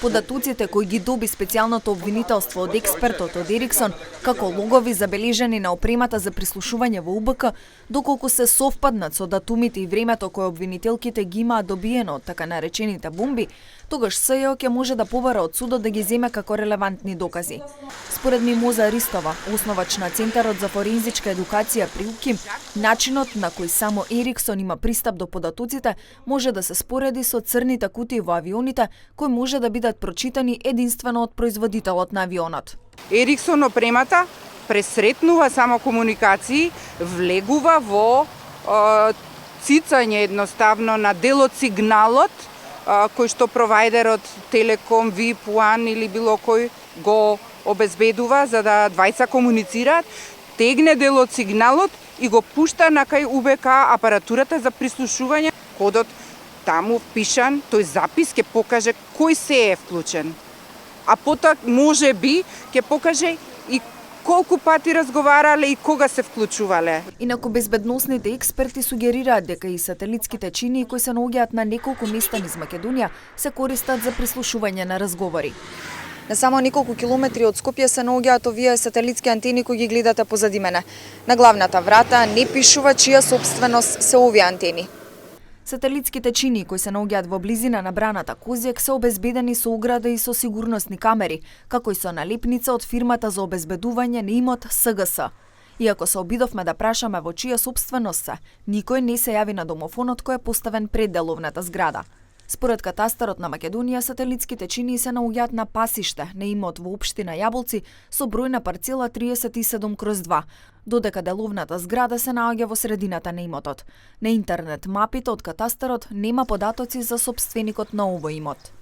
Податоците кои ги доби специјалното обвинителство од експертот од Ериксон, како логови забележани на опремата за прислушување во УБК, доколку се совпаднат со датумите и времето кое обвинителките ги имаат добиено од така наречените бомби, тогаш СЈО ќе може да побара од судот да ги земе како релевантни докази. Според Мимоза Ристова, основач на Центарот за форензичка едукација при УКИМ, начинот на кој само Ериксон има пристап до податоците може да се спореди со црните кутии во авионите, кои може да бидат прочитани единствено од производителот на авионот. Ериксон опремата пресретнува само комуникации, влегува во цицање едноставно на дел од сигналот кој што провајдерот Телеком, VIP, One или било кој го обезбедува за да двајца комуницираат, тегне дел од сигналот и го пушта на кај УБК апаратурата за прислушување. Кодот таму впишан, тој запис ќе покаже кој се е вклучен. А потоа може би ќе покаже и колку пати разговарале и кога се вклучувале. Инаку безбедносните експерти сугерираат дека и сателитските чинии кои се наоѓаат на неколку места низ Македонија се користат за прислушување на разговори. На само неколку километри од Скопје се наоѓаат овие сателитски антени кои ги гледате позади мене. На главната врата не пишува чија сопственост се овие антени. Сателитските чинии кои се наоѓаат во близина на браната Козјак се обезбедени со ограда и со сигурносни камери, како и со налепница од фирмата за обезбедување на имот СГС. Иако се обидовме да прашаме во чија сопственост се, никој не се јави на домофонот кој е поставен пред деловната зграда. Според катастарот на Македонија, сателитските чинии се наоѓаат на пасиште на имот во општина Јаболци со број на парцела 37/2, додека деловната зграда се наоѓа во средината на имотот. На интернет мапите од катастарот нема податоци за сопственикот на овој имот.